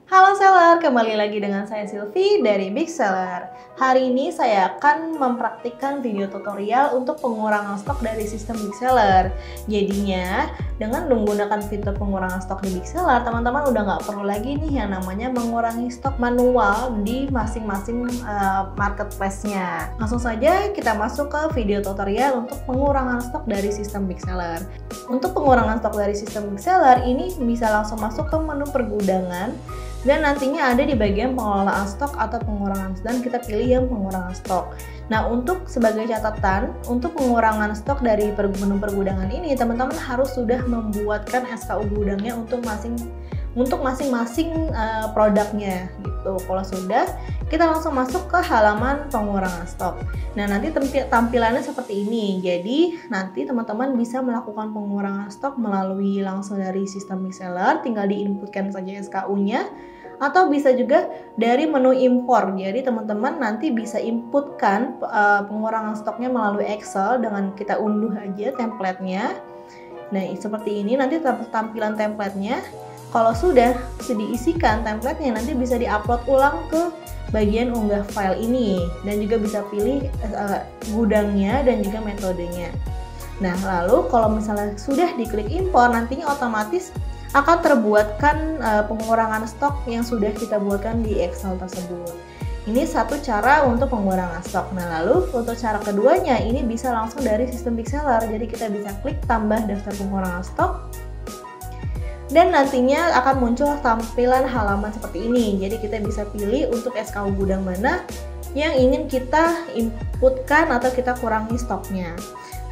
Halo seller, kembali lagi dengan saya Silvi dari Big Seller. Hari ini saya akan mempraktikkan video tutorial untuk pengurangan stok dari sistem Big Seller. Jadinya, dengan menggunakan fitur pengurangan stok di Big Seller, teman-teman udah nggak perlu lagi nih yang namanya mengurangi stok manual di masing-masing marketplace-nya. Langsung saja kita masuk ke video tutorial untuk pengurangan stok dari sistem Big Seller. Untuk pengurangan stok dari sistem Big Seller, ini bisa langsung masuk ke menu pergudangan dan nantinya ada di bagian pengelolaan stok atau pengurangan, dan kita pilih yang pengurangan stok. Nah, untuk sebagai catatan, untuk pengurangan stok dari menu pergudangan ini, teman-teman harus sudah membuatkan SKU gudangnya untuk masing-masing produknya gitu. Kalau sudah, kita langsung masuk ke halaman pengurangan stok. Nah, nanti tampilannya seperti ini. Jadi, nanti teman-teman bisa melakukan pengurangan stok melalui langsung dari sistem Big Seller, tinggal diinputkan saja SKU-nya, atau bisa juga dari menu impor. Jadi, teman-teman nanti bisa inputkan pengurangan stoknya melalui Excel dengan kita unduh aja template-nya. Nah, seperti ini nanti tampilan template-nya. Kalau sudah diisikan template-nya, nanti bisa diupload ulang ke bagian unggah file ini, dan juga bisa pilih gudangnya dan juga metodenya. Nah, lalu kalau misalnya sudah diklik impor, nantinya otomatis akan terbuatkan pengurangan stok yang sudah kita buatkan di Excel tersebut. Ini satu cara untuk pengurangan stok. Nah, lalu untuk cara keduanya, ini bisa langsung dari sistem Big Seller. Jadi kita bisa klik tambah daftar pengurangan stok, dan nantinya akan muncul tampilan halaman seperti ini. Jadi kita bisa pilih untuk SKU gudang mana yang ingin kita inputkan atau kita kurangi stoknya.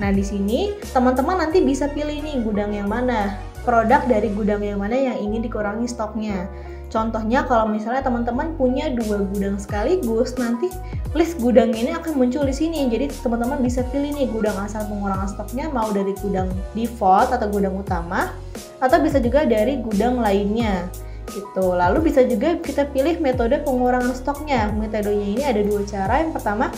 Nah, di sini teman-teman nanti bisa pilih nih gudang yang mana, produk dari gudang yang mana yang ingin dikurangi stoknya. Contohnya kalau misalnya teman-teman punya 2 gudang sekaligus, nanti list gudang ini akan muncul di sini. Jadi teman-teman bisa pilih nih gudang asal pengurangan stoknya mau dari gudang default atau gudang utama, atau bisa juga dari gudang lainnya gitu. Lalu bisa juga kita pilih metode pengurangan stoknya. Metodenya ini ada 2 cara. Yang pertama,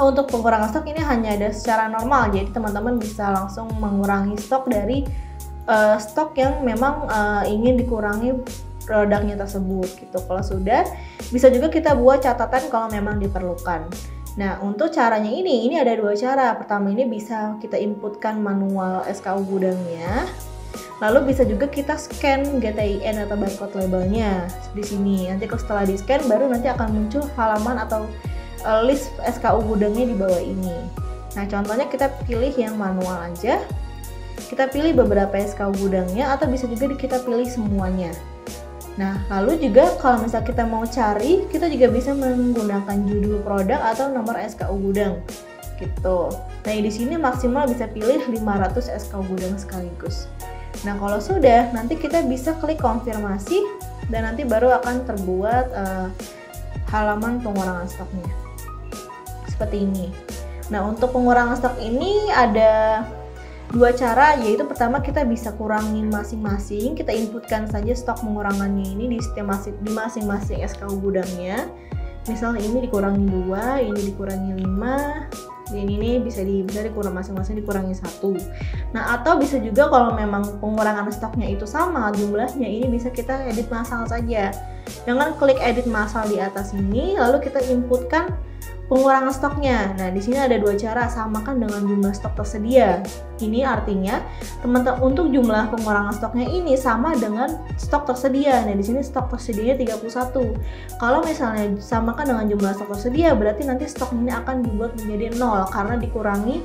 untuk pengurangan stok ini hanya ada secara normal. Jadi teman-teman bisa langsung mengurangi stok dari stok yang memang ingin dikurangi produknya tersebut gitu. Kalau sudah, bisa juga kita buat catatan kalau memang diperlukan. Nah, untuk caranya ini ada 2 cara. Pertama, ini bisa kita inputkan manual SKU gudangnya. Lalu bisa juga kita scan GTIN atau barcode labelnya di sini. Nanti setelah di scan, baru nanti akan muncul halaman atau list SKU gudangnya di bawah ini. Nah, contohnya kita pilih yang manual aja. Kita pilih beberapa SKU gudangnya, atau bisa juga kita pilih semuanya. Nah, lalu juga kalau misal kita mau cari, kita juga bisa menggunakan judul produk atau nomor SKU gudang gitu. Nah, di sini maksimal bisa pilih 500 SKU gudang sekaligus. Nah, kalau sudah, nanti kita bisa klik konfirmasi, dan nanti baru akan terbuat halaman pengurangan stoknya seperti ini. Nah, untuk pengurangan stok ini ada 2 cara, yaitu pertama kita bisa kurangin masing-masing. Kita inputkan saja stok pengurangannya ini di masing-masing SKU gudangnya. Misalnya ini dikurangi 2, ini dikurangi 5, dan ini bisa dikurang masing-masing dikurangi 1. Nah, atau bisa juga kalau memang pengurangan stoknya itu sama jumlahnya, ini bisa kita edit massal saja. Dengan klik edit massal di atas ini, lalu kita inputkan pengurangan stoknya. Nah, di sini ada 2 cara, samakan dengan jumlah stok tersedia. Ini artinya teman-teman untuk jumlah pengurangan stoknya ini sama dengan stok tersedia. Nah, di sini stok tersedianya 31. Kalau misalnya samakan dengan jumlah stok tersedia, berarti nanti stok ini akan dibuat menjadi 0 karena dikurangi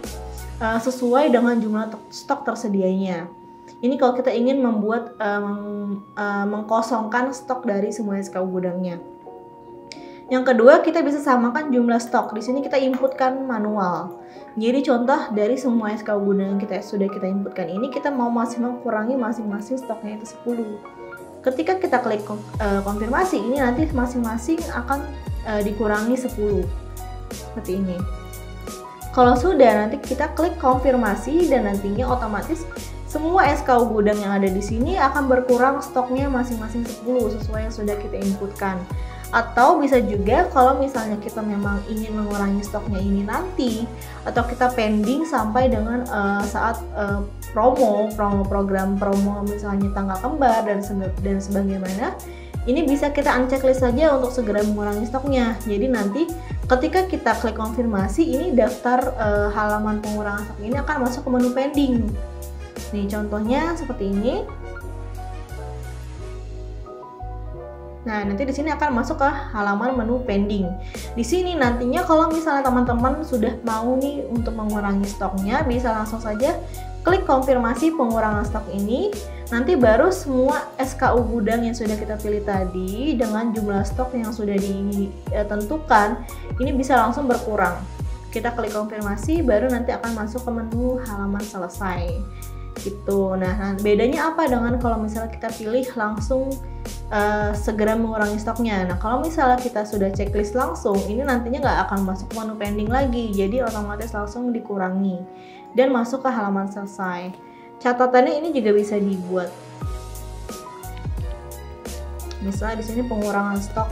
sesuai dengan jumlah stok tersedianya. Ini kalau kita ingin membuat mengkosongkan stok dari semua SKU gudangnya. Yang kedua, kita bisa samakan jumlah stok. Di sini kita inputkan manual. Jadi contoh dari semua SKU gudang yang sudah kita inputkan ini, kita mau maksimal kurangi masing-masing stoknya itu 10. Ketika kita klik konfirmasi, ini nanti masing-masing akan dikurangi 10. Seperti ini. Kalau sudah, nanti kita klik konfirmasi, dan nantinya otomatis semua SKU gudang yang ada di sini akan berkurang stoknya masing-masing 10 sesuai yang sudah kita inputkan. Atau bisa juga kalau misalnya kita memang ingin mengurangi stoknya ini nanti, atau kita pending sampai dengan saat program promo misalnya tanggal kembar dan sebagaimana, Ini bisa kita unchecklist saja untuk segera mengurangi stoknya. Jadi nanti ketika kita klik konfirmasi, ini daftar halaman pengurangan stok ini akan masuk ke menu pending. Nih contohnya seperti ini. Nah, nanti di sini akan masuk ke halaman menu pending. Di sini nantinya kalau misalnya teman-teman sudah mau nih untuk mengurangi stoknya, bisa langsung saja klik konfirmasi pengurangan stok ini. Nanti baru semua SKU gudang yang sudah kita pilih tadi dengan jumlah stok yang sudah ditentukan, ini bisa langsung berkurang. Kita klik konfirmasi, baru nanti akan masuk ke menu halaman selesai. Gitu. Nah, bedanya apa dengan kalau misalnya kita pilih langsung segera mengurangi stoknya. Nah, kalau misalnya kita sudah checklist langsung, ini nantinya nggak akan masuk ke menu pending lagi, jadi otomatis langsung dikurangi dan masuk ke halaman selesai. Catatannya ini juga bisa dibuat. Misalnya di sini pengurangan stok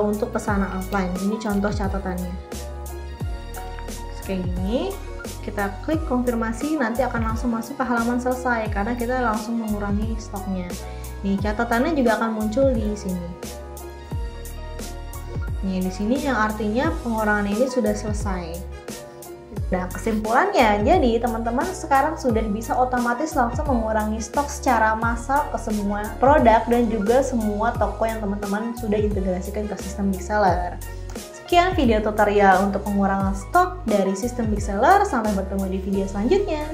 untuk pesanan offline. Ini contoh catatannya. Kayak gini, kita klik konfirmasi, nanti akan langsung masuk ke halaman selesai karena kita langsung mengurangi stoknya. Nih, catatannya juga akan muncul di sini. Nih, di sini yang artinya pengurangan ini sudah selesai. Nah, kesimpulannya, jadi teman-teman sekarang sudah bisa otomatis langsung mengurangi stok secara massal ke semua produk dan juga semua toko yang teman-teman sudah integrasikan ke sistem Big Seller. Sekian video tutorial untuk pengurangan stok dari sistem Big Seller. Sampai bertemu di video selanjutnya.